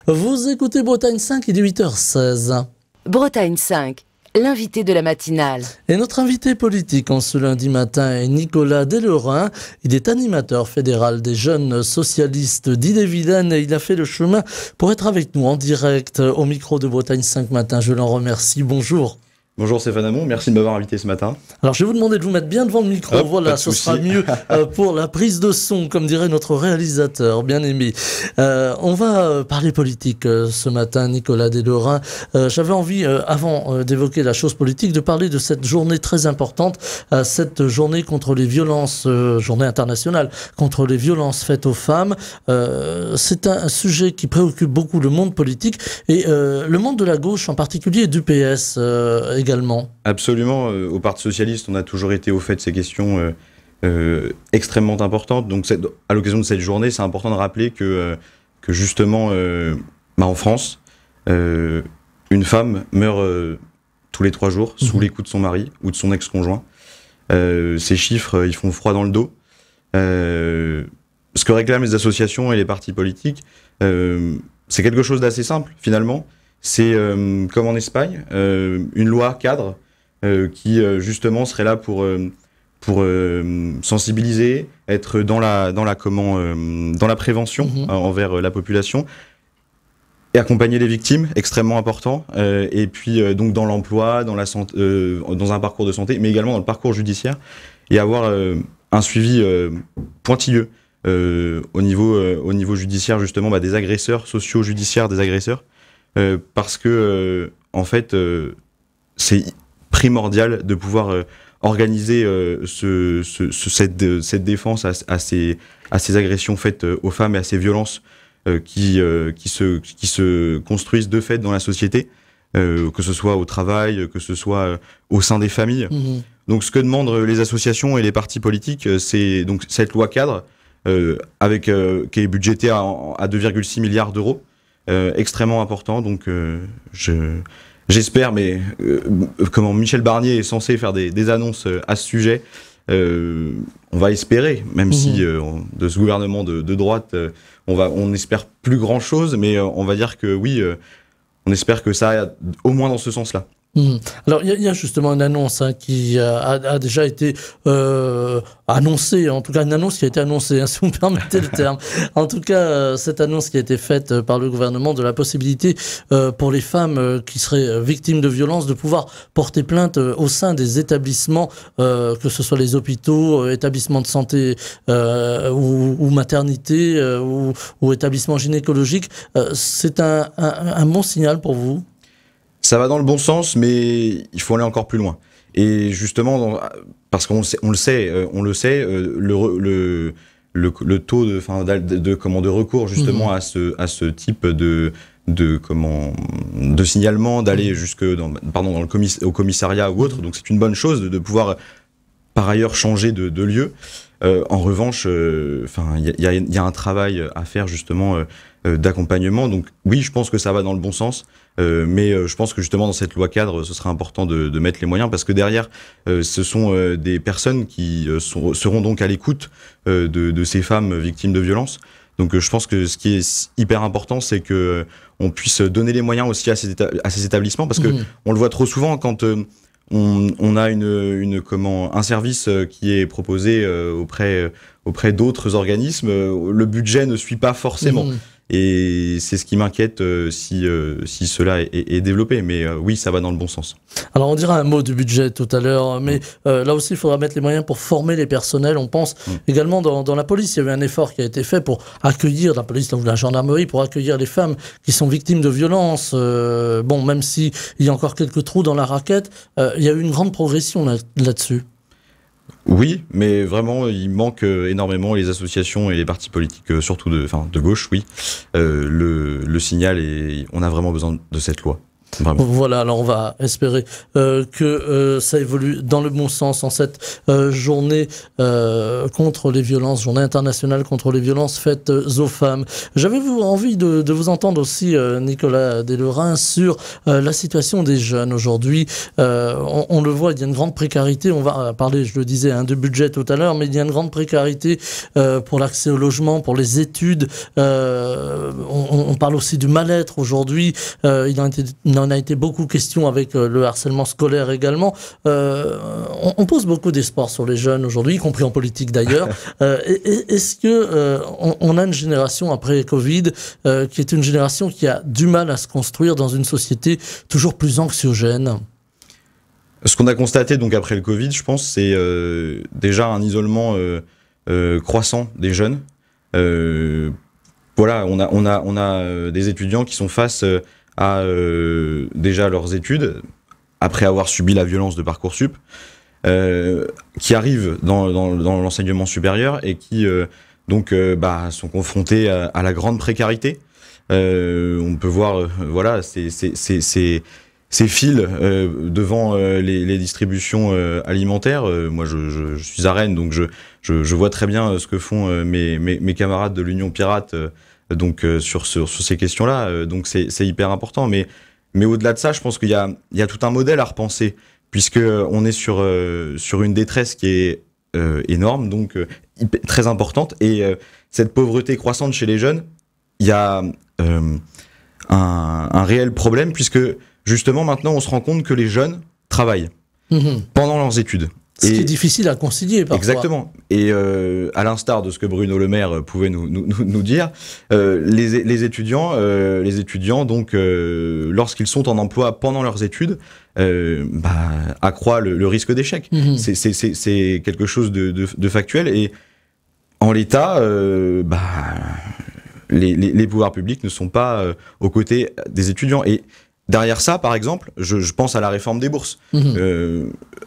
Vous écoutez Bretagne 5, il est 8h16. Bretagne 5, l'invité de la matinale. Et notre invité politique en ce lundi matin est Nicolas Dellerin. Il est animateur fédéral des jeunes socialistes d'Ille-et-Vilaine et il a fait le chemin pour être avec nous en direct au micro de Bretagne 5 matin. Je l'en remercie. Bonjour. Bonjour Stéphane Hamon, merci de m'avoir invité ce matin. Alors je vais vous demander de vous mettre bien devant le micro, voilà, ce sera mieux pour la prise de son, comme dirait notre réalisateur, bien aimé. On va parler politique ce matin, Nicolas Dellerin. J'avais envie, avant d'évoquer la chose politique, de parler de cette journée très importante, cette journée contre les violences, journée internationale contre les violences faites aux femmes. C'est un sujet qui préoccupe beaucoup le monde politique et le monde de la gauche en particulier et du PS également. Absolument, au Parti Socialiste, on a toujours été au fait de ces questions extrêmement importantes. Donc à l'occasion de cette journée, c'est important de rappeler que justement, en France, une femme meurt tous les 3 jours sous les coups de son mari ou de son ex-conjoint. Ces chiffres, ils font froid dans le dos. Ce que réclament les associations et les partis politiques, c'est quelque chose d'assez simple finalement. C'est comme en Espagne, une loi cadre qui justement serait là pour sensibiliser, être dans la prévention envers la population et accompagner les victimes, extrêmement important. Et puis donc dans l'emploi, dans la santé, dans un parcours de santé, mais également dans le parcours judiciaire et avoir un suivi pointilleux au niveau judiciaire justement des agresseurs, socio-judiciaires des agresseurs. Parce que en fait c'est primordial de pouvoir organiser cette défense à ces agressions faites aux femmes et à ces violences qui se construisent de fait dans la société, que ce soit au travail, que ce soit au sein des familles. Donc ce que demandent les associations et les partis politiques, c'est donc cette loi cadre qui est budgétée à 2,6 milliards d'euros. Extrêmement important, donc j'espère, mais comment Michel Barnier est censé faire des annonces à ce sujet, on va espérer, même si de ce gouvernement de droite, on espère plus grand chose, mais on va dire que oui, on espère que ça aille au moins dans ce sens-là. Alors il y a justement une annonce qui a déjà été annoncée, en tout cas une annonce qui a été annoncée, si vous me permettez le terme. En tout cas, cette annonce qui a été faite par le gouvernement de la possibilité pour les femmes qui seraient victimes de violences de pouvoir porter plainte au sein des établissements, que ce soit les hôpitaux, établissements de santé ou maternité ou établissements gynécologiques. C'est un bon signal pour vous ? Ça va dans le bon sens, mais il faut aller encore plus loin. Et justement, parce qu'on le sait, le taux de recours justement à ce type de signalement, d'aller jusque au commissariat ou autre. Donc c'est une bonne chose de pouvoir par ailleurs changer de lieu. En revanche, il y a un travail à faire justement d'accompagnement. Donc oui, je pense que ça va dans le bon sens, mais je pense que justement dans cette loi cadre, ce sera important de mettre les moyens parce que derrière, ce sont des personnes qui seront donc à l'écoute de ces femmes victimes de violences. Donc je pense que ce qui est hyper important, c'est que on puisse donner les moyens aussi à ces établissements parce que on le voit trop souvent quand on a un service qui est proposé auprès d'autres organismes, le budget ne suit pas forcément. Et c'est ce qui m'inquiète si cela est développé. Mais oui, ça va dans le bon sens. Alors on dira un mot du budget tout à l'heure, mais là aussi il faudra mettre les moyens pour former les personnels. On pense également dans la police, il y a eu un effort qui a été fait pour accueillir la police, donc la gendarmerie, pour accueillir les femmes qui sont victimes de violences. Même s'il y a encore quelques trous dans la raquette, il y a eu une grande progression là-dessus. Oui, mais vraiment, il manque énormément les associations et les partis politiques, surtout de gauche, oui. Le signal, et on a vraiment besoin de cette loi. Vraiment. Voilà, alors on va espérer que ça évolue dans le bon sens en cette journée contre les violences, journée internationale contre les violences faites aux femmes. J'avais envie de vous entendre aussi, Nicolas Delorain, sur la situation des jeunes aujourd'hui. On le voit, il y a une grande précarité. On va parler, je le disais, de budget tout à l'heure, mais il y a une grande précarité pour l'accès au logement, pour les études. On parle aussi du mal-être aujourd'hui. Il en a été beaucoup question avec le harcèlement scolaire également. On pose beaucoup d'espoir sur les jeunes aujourd'hui, y compris en politique d'ailleurs. Est-ce que on a une génération après Covid qui est une génération qui a du mal à se construire dans une société toujours plus anxiogène? Ce qu'on a constaté donc après le Covid, je pense, c'est déjà un isolement croissant des jeunes. Voilà, on a des étudiants qui sont face à déjà leurs études, après avoir subi la violence de Parcoursup, qui arrivent dans l'enseignement supérieur et qui sont confrontés à la grande précarité. On peut voir voilà ces files devant les distributions alimentaires. Moi, je suis à Rennes, donc je vois très bien ce que font mes camarades de l'Union Pirate sur ces questions-là. Donc c'est hyper important. Mais au-delà de ça, je pense qu'il y a tout un modèle à repenser, puisque on est sur une détresse qui est énorme, donc très importante. Et cette pauvreté croissante chez les jeunes, il y a un réel problème, puisque justement, maintenant, on se rend compte que les jeunes travaillent pendant leurs études. Ce qui est difficile à concilier parfois. Exactement. Et à l'instar de ce que Bruno Le Maire pouvait nous dire, les étudiants, donc, lorsqu'ils sont en emploi pendant leurs études, accroît le risque d'échec. C'est quelque chose de factuel. Et en l'état, les pouvoirs publics ne sont pas aux côtés des étudiants. Et derrière ça, par exemple, je pense à la réforme des bourses.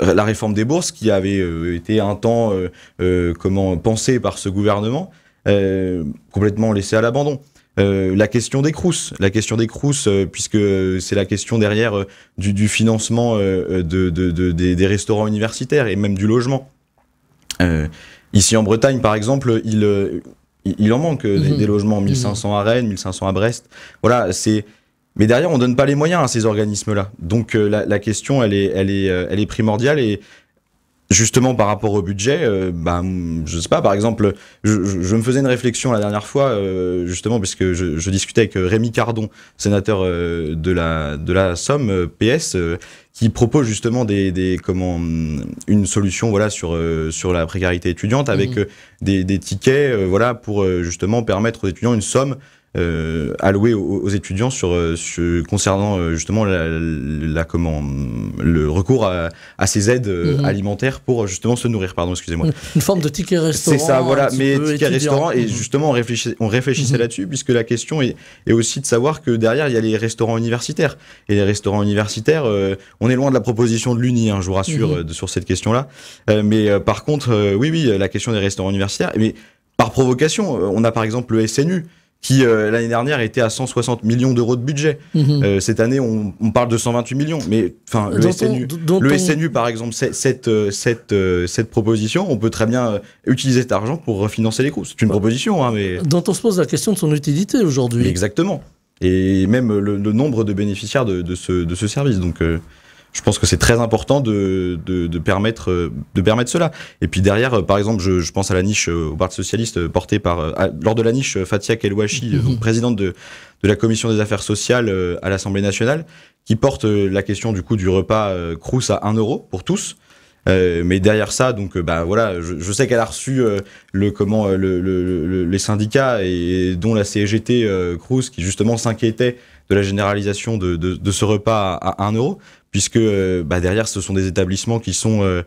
La réforme des bourses qui avait été un temps pensée par ce gouvernement, complètement laissée à l'abandon. La question des Crous, puisque c'est la question derrière du financement des restaurants universitaires et même du logement. Ici en Bretagne, par exemple, il en manque des logements, 1500 à Rennes, 1500 à Brest. Voilà, mais derrière, on donne pas les moyens à ces organismes-là. Donc la question, elle est primordiale. Et justement, par rapport au budget, je sais pas, par exemple, je me faisais une réflexion la dernière fois, justement, parce que je discutais avec Rémi Cardon, sénateur de la Somme, PS, qui propose justement une solution, voilà, sur la précarité étudiante, avec des tickets, voilà, pour justement permettre aux étudiants une somme alloué aux étudiants concernant justement le recours à ces aides alimentaires pour justement se nourrir. Pardon, excusez-moi. Une forme de ticket restaurant. C'est ça, voilà. Mais ticket restaurant, et justement on réfléchissait là-dessus, puisque la question est aussi de savoir que derrière il y a les restaurants universitaires. Et les restaurants universitaires, on est loin de la proposition de l'Uni, je vous rassure, sur cette question-là. Mais par contre, oui, la question des restaurants universitaires. Mais par provocation, on a par exemple le SNU, qui l'année dernière était à 160 millions d'euros de budget. Cette année, on parle de 128 millions. Mais enfin, le SNU, par exemple, cette proposition, on peut très bien utiliser cet argent pour refinancer les coûts. C'est une proposition, mais dont on se pose la question de son utilité aujourd'hui. Exactement. Et même le nombre de bénéficiaires de ce service. Donc je pense que c'est très important de permettre cela. Et puis derrière, par exemple, je pense à la niche au Parti socialiste portée lors de la niche Fatia Kelouachi, présidente de la commission des affaires sociales à l'Assemblée nationale, qui porte la question du coup du repas Crous à 1 € pour tous. Mais derrière ça, donc voilà, je sais qu'elle a reçu les syndicats et dont la CGT Crous, qui justement s'inquiétait de la généralisation de ce repas à 1 €, puisque derrière ce sont des établissements qui sont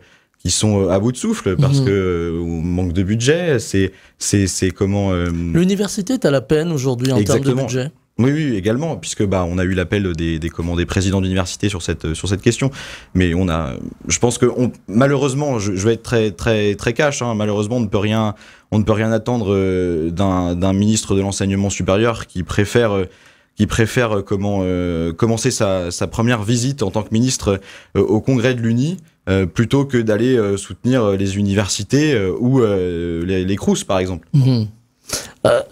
à bout de souffle parce que manque de budget. C'est comment l'université est à la peine aujourd'hui en termes de budget. Oui, également, puisque on a eu l'appel des présidents d'université sur cette question. Mais je pense que malheureusement, je vais être très très très cash. Malheureusement, on ne peut rien attendre d'un ministre de l'enseignement supérieur qui préfère qui préfère commencer sa première visite en tant que ministre au congrès de l'Uni plutôt que d'aller soutenir les universités ou les Crous, par exemple.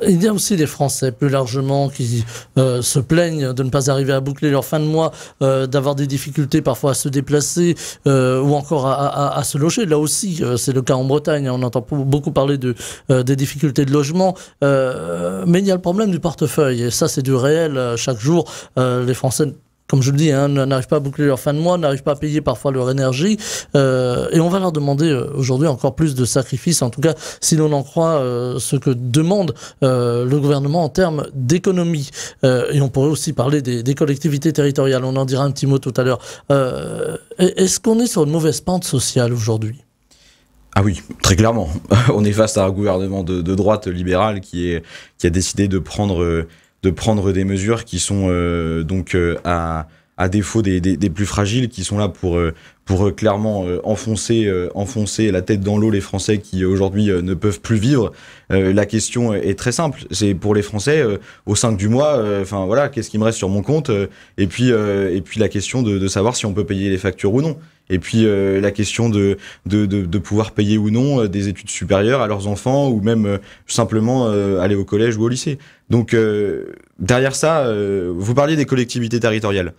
Il y a aussi les Français, plus largement, qui se plaignent de ne pas arriver à boucler leur fin de mois, d'avoir des difficultés parfois à se déplacer ou encore à se loger. Là aussi, c'est le cas en Bretagne. On entend beaucoup parler des difficultés de logement. Mais il y a le problème du portefeuille. Et ça, c'est du réel. Chaque jour, les Français, comme je le dis, n'arrivent pas à boucler leur fin de mois, n'arrivent pas à payer parfois leur énergie. Et on va leur demander aujourd'hui encore plus de sacrifices, en tout cas si l'on en croit ce que demande le gouvernement en termes d'économie. Et on pourrait aussi parler des collectivités territoriales, on en dira un petit mot tout à l'heure. Est-ce qu'on est sur une mauvaise pente sociale aujourd'hui ? Ah oui, très clairement. On est face à un gouvernement de droite libérale qui a décidé de prendre des mesures qui sont à défaut des plus fragiles, qui sont là pour clairement enfoncer la tête dans l'eau les Français qui aujourd'hui ne peuvent plus vivre. La question est très simple, c'est pour les Français au 5 du mois, voilà, qu'est-ce qui me reste sur mon compte, et puis la question de savoir si on peut payer les factures ou non. Et puis la question de pouvoir payer ou non des études supérieures à leurs enfants, ou même simplement aller au collège ou au lycée. Donc derrière ça, vous parliez des collectivités territoriales.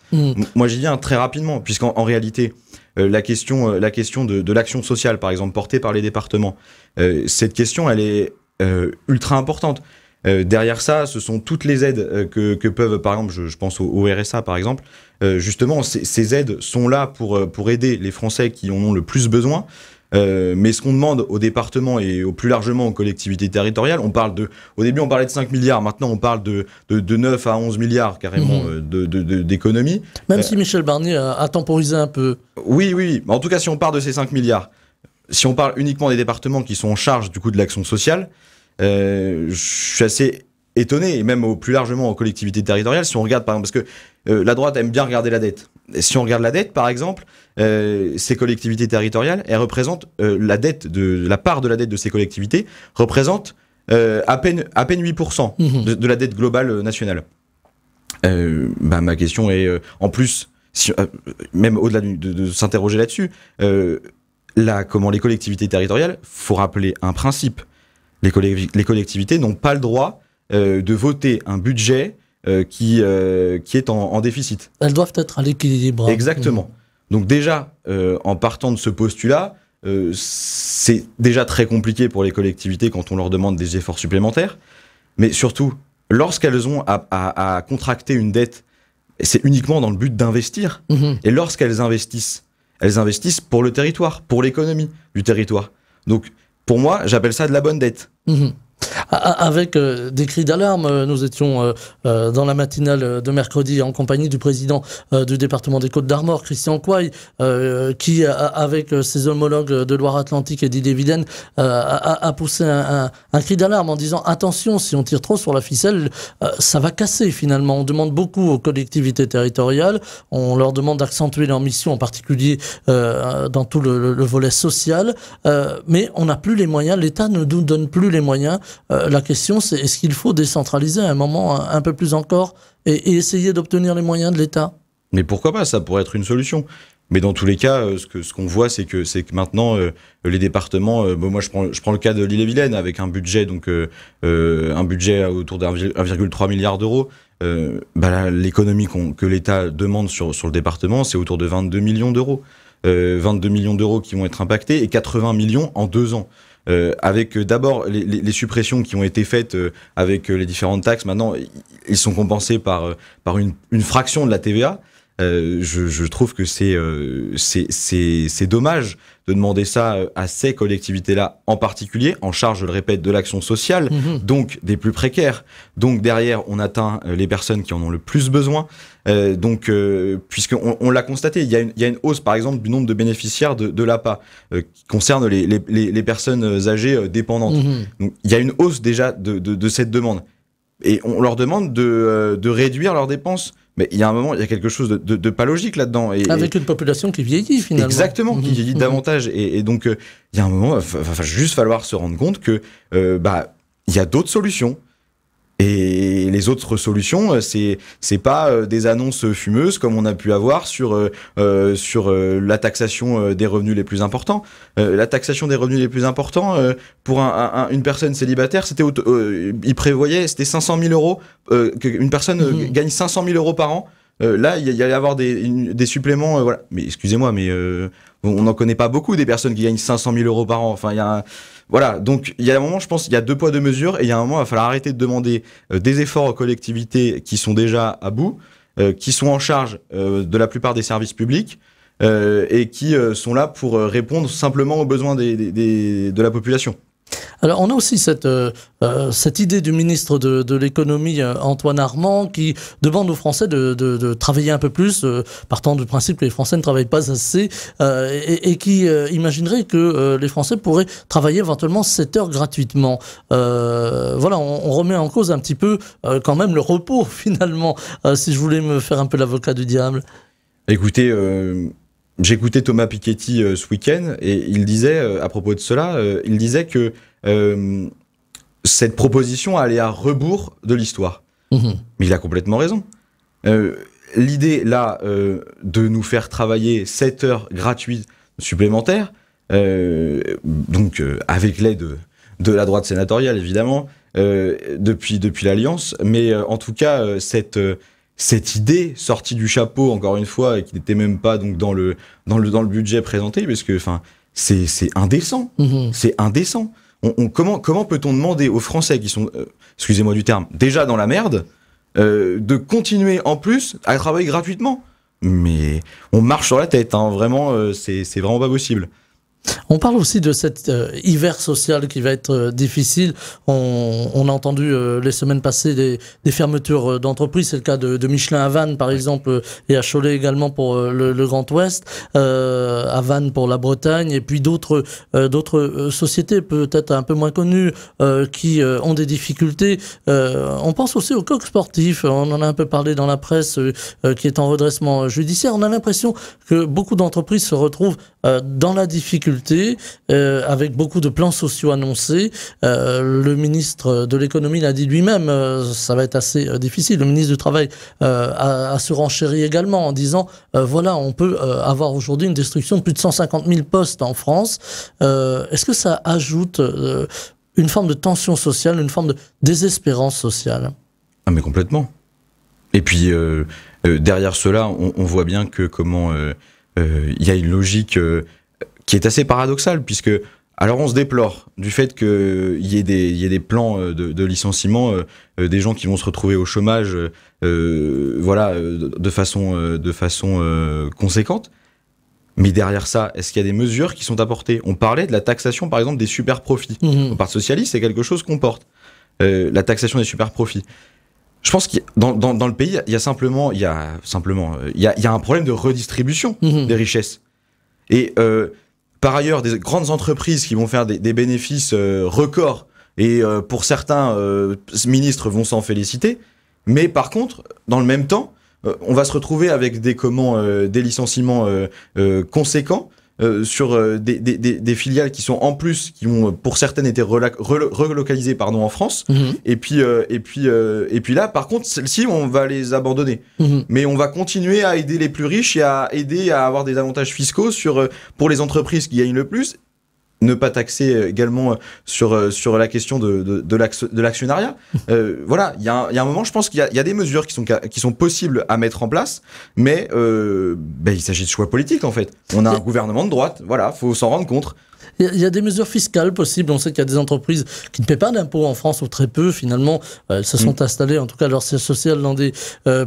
Moi j'y viens très rapidement, puisqu'en réalité, la question de l'action sociale, par exemple, portée par les départements, cette question, elle est ultra importante. Derrière ça, ce sont toutes les aides que peuvent, par exemple, je pense au RSA, par exemple. Justement, ces aides sont là pour aider les Français qui en ont le plus besoin. Mais ce qu'on demande aux départements et plus largement aux collectivités territoriales, au début on parlait de 5 milliards, maintenant on parle de 9 à 11 milliards carrément d'économies. Même si Michel Barnier a temporisé un peu. Oui. En tout cas, si on part de ces 5 milliards, si on parle uniquement des départements qui sont en charge du coup de l'action sociale, je suis assez étonné, et même plus largement aux collectivités territoriales, si on regarde par exemple, parce que la droite aime bien regarder la dette. Et si on regarde la dette, par exemple, ces collectivités territoriales, elles représentent la part de la dette de ces collectivités représente à peine 8% de la dette globale nationale. Ma question est, en plus, même au-delà de s'interroger là-dessus, les collectivités territoriales, faut rappeler un principe. Les collectivités n'ont pas le droit de voter un budget qui est en déficit. Elles doivent être à l'équilibre. Exactement. Donc déjà, en partant de ce postulat, c'est déjà très compliqué pour les collectivités quand on leur demande des efforts supplémentaires. Mais surtout, lorsqu'elles ont à contracter une dette, c'est uniquement dans le but d'investir. Et lorsqu'elles investissent, elles investissent pour le territoire, pour l'économie du territoire. Donc, pour moi, j'appelle ça de la bonne dette. Avec des cris d'alarme, nous étions dans la matinale de mercredi en compagnie du président du département des Côtes-d'Armor, Christian Coy, qui, avec ses homologues de Loire-Atlantique et d'Ille-et-Vilaine, a poussé un cri d'alarme en disant « Attention, si on tire trop sur la ficelle, ça va casser finalement ». On demande beaucoup aux collectivités territoriales, on leur demande d'accentuer leur mission, en particulier dans tout le volet social, mais on n'a plus les moyens, l'État ne nous donne plus les moyens. La question, c'est est-ce qu'il faut décentraliser à un moment un peu plus encore et essayer d'obtenir les moyens de l'État ? Mais pourquoi pas, ça pourrait être une solution. Mais dans tous les cas, ce qu'on voit, c'est que maintenant, les départements, moi je prends le cas de l'Ille-et-Vilaine avec un budget, un budget autour d'1,3 milliard d'euros. L'économie que l'État demande sur le département, c'est autour de 22 millions d'euros. 22 millions d'euros qui vont être impactés et 80 millions en 2 ans. Avec d'abord les suppressions qui ont été faites avec les différentes taxes. Maintenant, ils sont compensés par une fraction de la TVA. Je trouve que c'est dommage de demander ça à ces collectivités-là en particulier, en charge, je le répète, de l'action sociale, donc des plus précaires. Donc derrière, on atteint les personnes qui en ont le plus besoin. Puisqu'on l'a constaté, il y a une hausse, par exemple, du nombre de bénéficiaires de l'APA qui concerne les personnes âgées dépendantes. Donc, il y a une hausse déjà de cette demande. Et on leur demande de réduire leurs dépenses. Mais il y a un moment, il y a quelque chose de pas logique là-dedans. Avec une population qui vieillit finalement. Exactement, qui vieillit davantage. Et donc, il y a un moment, il va juste falloir se rendre compte que il y a d'autres solutions. Et les autres solutions, c'est pas des annonces fumeuses comme on a pu avoir sur la taxation des revenus les plus importants. La taxation des revenus les plus importants pour une personne célibataire, il prévoyait, c'était 500 000 euros, qu'une personne gagne 500 000 euros par an. Là, il y allait avoir des suppléments. Voilà. Mais excusez-moi, mais on n'en connaît pas beaucoup des personnes qui gagnent 500 000 euros par an. Enfin, voilà, donc il y a un moment, je pense, il y a 2 poids 2 mesures, et il y a un moment, il va falloir arrêter de demander des efforts aux collectivités qui sont déjà à bout, qui sont en charge de la plupart des services publics, et qui sont là pour répondre simplement aux besoins de la population. Alors, on a aussi cette idée du ministre de l'économie, Antoine Armand, qui demande aux Français de travailler un peu plus, partant du principe que les Français ne travaillent pas assez, et qui imaginerait que les Français pourraient travailler éventuellement 7 heures gratuitement. Voilà, on remet en cause un petit peu quand même le repos, finalement, si je voulais me faire un peu l'avocat du diable. Écoutez... J'écoutais Thomas Piketty ce week-end, et il disait, à propos de cela, il disait que cette proposition allait à rebours de l'histoire. Mais il a complètement raison. L'idée, là, de nous faire travailler 7 heures gratuites supplémentaires, donc avec l'aide de la droite sénatoriale, évidemment, depuis l'Alliance, mais en tout cas, cette idée sortie du chapeau, encore une fois, et qui n'était même pas donc dans le budget présenté, parce que c'est indécent. C'est indécent. Comment peut-on demander aux Français qui sont, excusez-moi du terme, déjà dans la merde, de continuer en plus à travailler gratuitement? Mais on marche sur la tête, hein, vraiment, c'est vraiment pas possible. On parle aussi de cet hiver social qui va être difficile. On a entendu les semaines passées des fermetures d'entreprises. C'est le cas de Michelin à Vannes, par exemple, et à Cholet également pour le Grand Ouest, à Vannes pour la Bretagne, et puis d'autres sociétés peut-être un peu moins connues qui ont des difficultés. On pense aussi au coq sportif. On en a un peu parlé dans la presse, qui est en redressement judiciaire. On a l'impression que beaucoup d'entreprises se retrouvent dans la difficulté, avec beaucoup de plans sociaux annoncés. Le ministre de l'économie l'a dit lui-même, ça va être assez difficile. Le ministre du Travail a se renchéri également en disant voilà, on peut avoir aujourd'hui une destruction de plus de 150 000 postes en France. Est-ce que ça ajoute une forme de tension sociale, une forme de désespérance sociale? Ah, mais complètement. Et puis, derrière cela, on voit bien que il y a une logique qui est assez paradoxale, puisque, alors on se déplore du fait qu'il y ait des plans de licenciement, des gens qui vont se retrouver au chômage, voilà, de façon conséquente. Mais derrière ça, est-ce qu'il y a des mesures qui sont apportées? On parlait de la taxation, par exemple, des super profits. Au Parti socialiste, c'est quelque chose qu'on porte. La taxation des super profits. Je pense que dans le pays, il y a un problème de redistribution des richesses. Et par ailleurs, des grandes entreprises qui vont faire des bénéfices records, et pour certains ministres vont s'en féliciter, mais par contre, dans le même temps, on va se retrouver avec des licenciements conséquents sur des filiales qui sont en plus, qui ont pour certaines été relocalisées en France, et puis là par contre celles-ci on va les abandonner, mais on va continuer à aider les plus riches et à aider à avoir des avantages fiscaux pour les entreprises qui gagnent le plus. Ne pas taxer également sur la question de l'actionnariat. Voilà, il y a un moment, je pense qu'il y a des mesures qui sont possibles à mettre en place, mais il s'agit de choix politiques en fait. On a un gouvernement de droite, voilà, faut s'en rendre compte. Il y a des mesures fiscales possibles. On sait qu'il y a des entreprises qui ne paient pas d'impôts en France, ou très peu finalement. Elles se sont installées, en tout cas leur siège social, dans des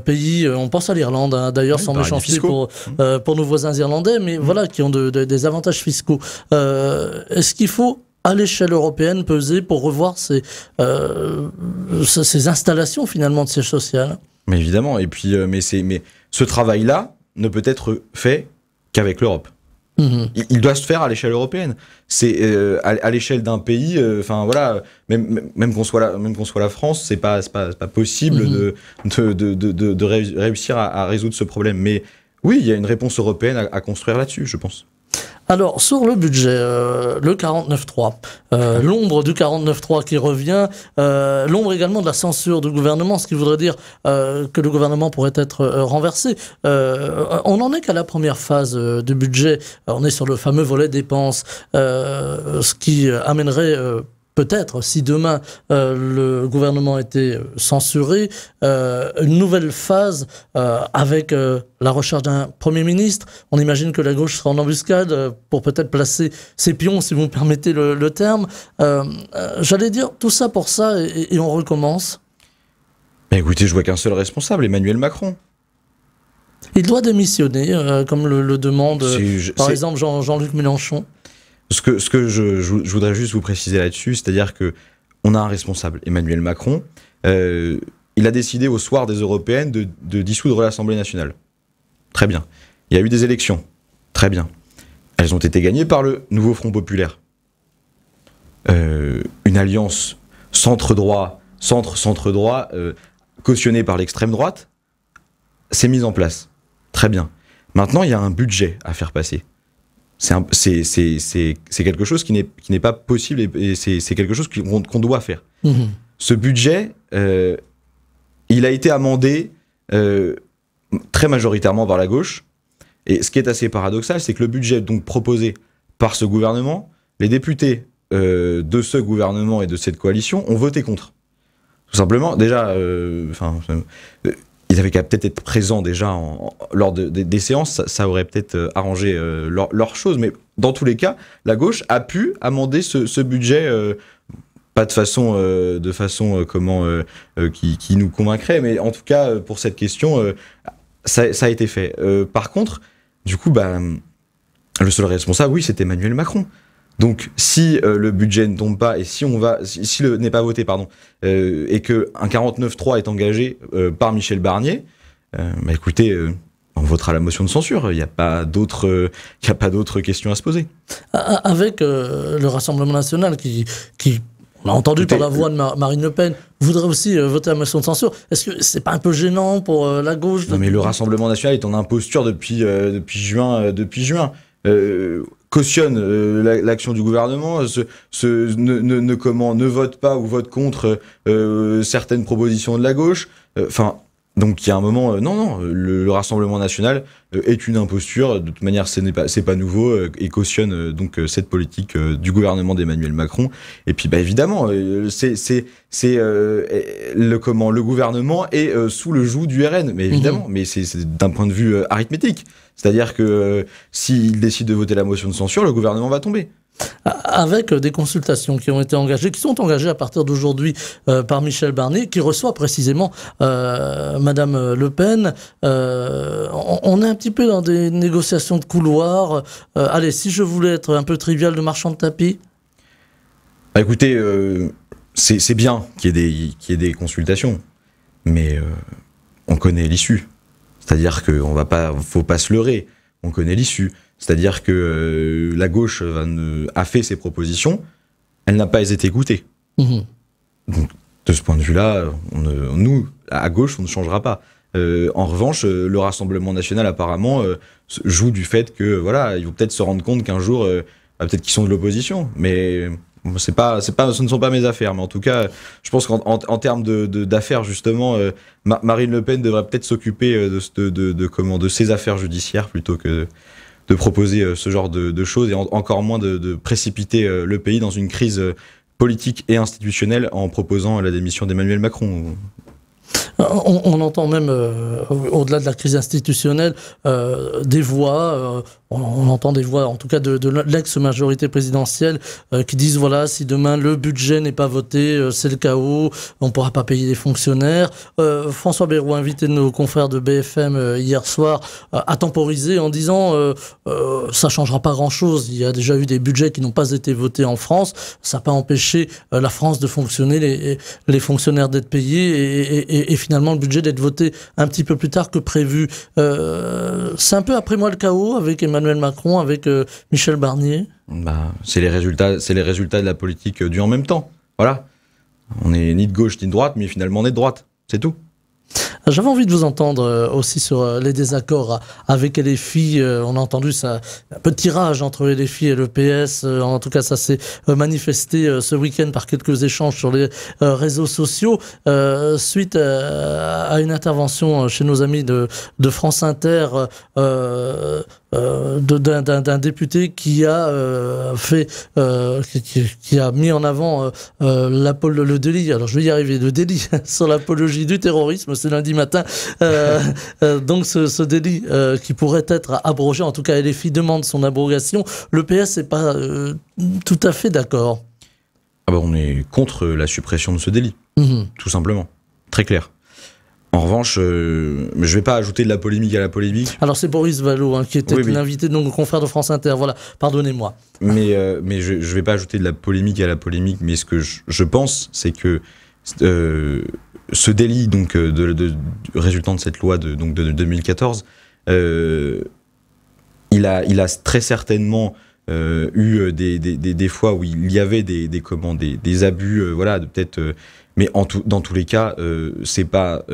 pays, on pense à l'Irlande, hein, d'ailleurs, sans méchanceté pour nos voisins irlandais, mais voilà, qui ont des avantages fiscaux. Est-ce qu'il faut, à l'échelle européenne, peser pour revoir ces installations finalement de siège social? Mais évidemment, et puis mais ce travail-là ne peut être fait qu'avec l'Europe. Il doit se faire à l'échelle européenne. C'est à l'échelle d'un pays. Enfin voilà, même qu'on soit la France, c'est pas possible de réussir à résoudre ce problème. Mais oui, il y a une réponse européenne à construire là-dessus, je pense. Alors, sur le budget, le 49.3, l'ombre du 49.3 qui revient, l'ombre également de la censure du gouvernement, ce qui voudrait dire que le gouvernement pourrait être renversé. On n'en est qu'à la première phase du budget. On est sur le fameux volet dépenses, ce qui amènerait... peut-être, si demain le gouvernement était censuré, une nouvelle phase avec la recherche d'un Premier ministre. On imagine que la gauche sera en embuscade pour peut-être placer ses pions, si vous me permettez le terme. J'allais dire tout ça pour ça et on recommence. Écoutez, je vois qu'un seul responsable, Emmanuel Macron. Il doit démissionner, comme le demande par exemple Jean-Luc Mélenchon. Ce que je voudrais juste vous préciser là-dessus, c'est-à-dire que on a un responsable, Emmanuel Macron. Il a décidé au soir des européennes de dissoudre l'Assemblée nationale. Très bien. Il y a eu des élections. Très bien. Elles ont été gagnées par le nouveau Front populaire. Une alliance centre-droit, centre-centre-droit, cautionnée par l'extrême droite, s'est mise en place. Très bien. Maintenant, il y a un budget à faire passer. C'est quelque chose qui n'est pas possible et c'est quelque chose qu'on doit faire. Mmh. Ce budget, il a été amendé très majoritairement par la gauche. Et ce qui est assez paradoxal, c'est que le budget donc proposé par ce gouvernement, les députés de ce gouvernement et de cette coalition ont voté contre. Tout simplement, déjà, ils avaient qu'à peut-être être présents déjà lors des séances, ça aurait peut-être arrangé leur chose, mais dans tous les cas, la gauche a pu amender ce budget, pas de façon, qui nous convaincrait, mais en tout cas, pour cette question, ça a été fait. Par contre, du coup, le seul responsable, oui, c'est Emmanuel Macron. Donc, si le budget ne tombe pas et si n'est pas voté, et que un 49.3 est engagé par Michel Barnier, écoutez, on votera la motion de censure. Il n'y a pas d'autres questions à se poser. Avec le Rassemblement national qui on a entendu par la voix de Marine Le Pen, voudrait aussi voter la motion de censure. Est-ce que c'est pas un peu gênant pour la gauche? Non, mais le Rassemblement national est en imposture depuis juin. Cautionne l'action du gouvernement, ne vote pas ou vote contre certaines propositions de la gauche. Donc il y a un moment, le Rassemblement national est une imposture. De toute manière, c'est pas nouveau et cautionne donc cette politique du gouvernement d'Emmanuel Macron. Et puis évidemment, le gouvernement est sous le joug du RN, mais évidemment, mais c'est d'un point de vue arithmétique. C'est-à-dire que s'il décide de voter la motion de censure, le gouvernement va tomber. Avec des consultations qui sont engagées à partir d'aujourd'hui par Michel Barnier, qui reçoit précisément Madame Le Pen. On est un petit peu dans des négociations de couloir. Allez, si je voulais être un peu trivial, de marchand de tapis. Écoutez, c'est bien qu'il y ait des consultations, mais on connaît l'issue. C'est-à-dire faut pas se leurrer, on connaît l'issue. C'est-à-dire que la gauche a fait ses propositions, elle n'a pas été écoutée. Mmh. Donc, de ce point de vue-là, nous, à gauche, on ne changera pas. En revanche, le Rassemblement national, apparemment, joue du fait que, voilà, ils vont peut-être se rendre compte qu'un jour, peut-être qu'ils sont de l'opposition, mais ce ne sont pas mes affaires. Mais en tout cas, je pense qu'en termes d'affaires, justement, Marine Le Pen devrait peut-être s'occuper de ses affaires judiciaires plutôt que de proposer ce genre de choses et encore moins de précipiter le pays dans une crise politique et institutionnelle en proposant la démission d'Emmanuel Macron. On entend même, au-delà de la crise institutionnelle, des voix, on entend des voix, en tout cas de l'ex-majorité présidentielle, qui disent, voilà, si demain le budget n'est pas voté, c'est le chaos, on ne pourra pas payer les fonctionnaires. François Bayrou, invité de nos confrères de BFM hier soir, a temporisé en disant ça ne changera pas grand-chose. Il y a déjà eu des budgets qui n'ont pas été votés en France. Ça n'a pas empêché la France de fonctionner, les fonctionnaires d'être payés et finalement le budget d'être voté un petit peu plus tard que prévu. C'est un peu après moi le chaos avec Emmanuel Macron, avec Michel Barnier. C'est les résultats de la politique du en même temps. Voilà. On n'est ni de gauche ni de droite, mais finalement on est de droite. C'est tout. J'avais envie de vous entendre aussi sur les désaccords avec LFI. On a entendu ça, un peu de tirage entre LFI et le PS. En tout cas, ça s'est manifesté ce week-end par quelques échanges sur les réseaux sociaux suite à une intervention chez nos amis de France Inter d'un député qui a qui a mis en avant le délit. Alors je vais y arriver, le délit sur l'apologie du terrorisme, c'est lundi matin. Donc ce délit qui pourrait être abrogé, en tout cas LFI demande son abrogation. Le PS n'est pas tout à fait d'accord. Ah bah on est contre la suppression de ce délit, tout simplement, très clair. En revanche, je ne vais pas ajouter de la polémique à la polémique. Alors c'est Boris Vallaud qui était l'invité de nos confrères de France Inter, voilà, pardonnez-moi. Mais je ne vais pas ajouter de la polémique à la polémique, mais ce que je pense, c'est que ce délit donc, résultant de cette loi de 2014, il a très certainement eu des fois où il y avait des abus, voilà, peut-être... mais dans tous les cas, c'est pas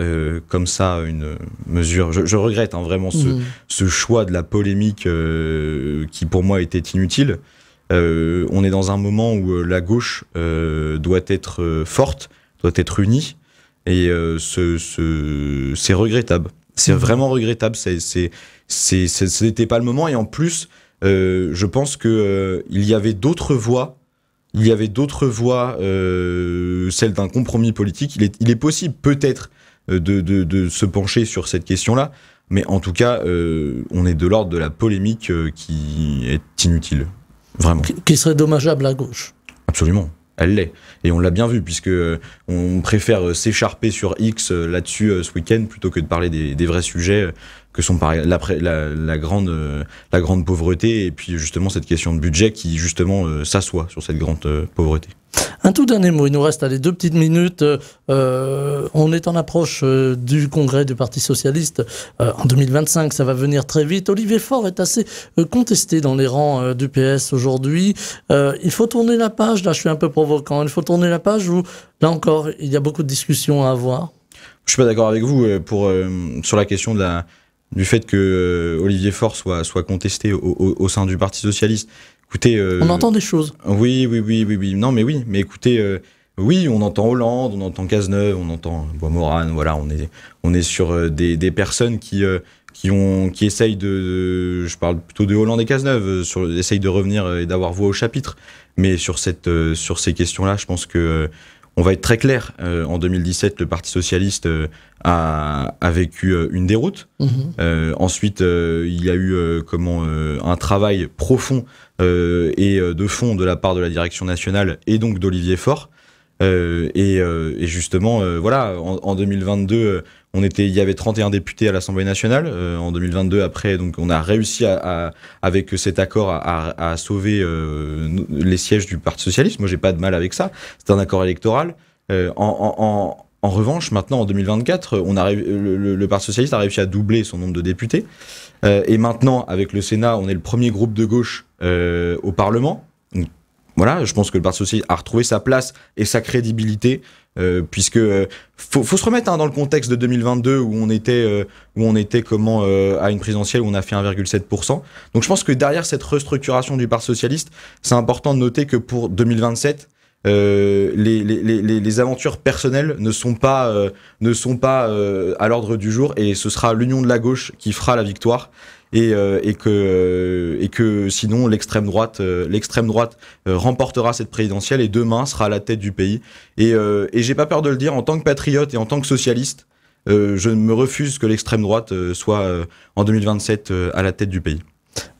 comme ça une mesure. Je regrette vraiment ce choix de la polémique qui pour moi était inutile. On est dans un moment où la gauche doit être forte, doit être unie, et c'est regrettable. C'est vraiment regrettable. Ce n'était pas le moment, et en plus, je pense que il y avait d'autres voies. Il y avait d'autres voies, celle d'un compromis politique. Il est possible peut-être de se pencher sur cette question-là, mais en tout cas, on est de l'ordre de la polémique qui est inutile, vraiment. Qui serait dommageable à gauche. Absolument, elle l'est. Et on l'a bien vu, puisque on préfère s'écharper sur X là-dessus ce week-end plutôt que de parler des vrais sujets que sont la grande pauvreté et puis justement cette question de budget qui justement s'assoit sur cette grande pauvreté. Un tout dernier mot, il nous reste 2 petites minutes. On est en approche du congrès du Parti Socialiste en 2025, ça va venir très vite. Olivier Faure est assez contesté dans les rangs du PS aujourd'hui. Il faut tourner la page, là je suis un peu provocant, il faut tourner la page où là encore il y a beaucoup de discussions à avoir. Je suis pas d'accord avec vous sur la question du fait que Olivier Faure soit contesté au sein du Parti Socialiste. Écoutez, on entend des choses. Oui. Non, mais oui. Mais écoutez, oui, on entend Hollande, on entend Cazeneuve, on entend Bois-Morane. Voilà, on est sur des personnes qui essayent je parle plutôt de Hollande et Cazeneuve, essayent de revenir et d'avoir voix au chapitre. Mais sur ces questions-là, je pense que on va être très clair. En 2017, le Parti Socialiste a vécu une déroute. Ensuite, il y a eu un travail profond et de fond de la part de la direction nationale et donc d'Olivier Faure. Et justement, voilà, en 2022, il y avait 31 députés à l'Assemblée nationale. En 2022, après, donc, on a réussi avec cet accord à sauver les sièges du Parti Socialiste. Moi, j'ai pas de mal avec ça. C'est un accord électoral. En revanche, maintenant, en 2024, le Parti Socialiste a réussi à doubler son nombre de députés. Et maintenant, avec le Sénat, on est le premier groupe de gauche au Parlement. Donc, voilà, je pense que le Parti Socialiste a retrouvé sa place et sa crédibilité, puisque faut se remettre dans le contexte de 2022 où on était à une présidentielle où on a fait 1,7%. Donc je pense que derrière cette restructuration du Parti Socialiste, c'est important de noter que pour 2027, les aventures personnelles ne sont pas à l'ordre du jour, et ce sera l'union de la gauche qui fera la victoire. Et que sinon l'extrême droite remportera cette présidentielle et demain sera à la tête du pays. Et j'ai pas peur de le dire, en tant que patriote et en tant que socialiste, je me refuse que l'extrême droite soit en 2027 à la tête du pays.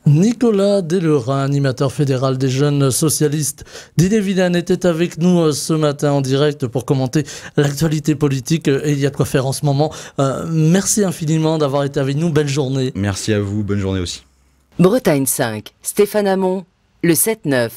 Nicolas Dellerin, animateur fédéral des jeunes socialistes d'Ille-et-Vilaine, était avec nous ce matin en direct pour commenter l'actualité politique, et il y a de quoi faire en ce moment. Merci infiniment d'avoir été avec nous, belle journée. Merci à vous, bonne journée aussi. Bretagne 5, Stéphane Hamon, le 7-9.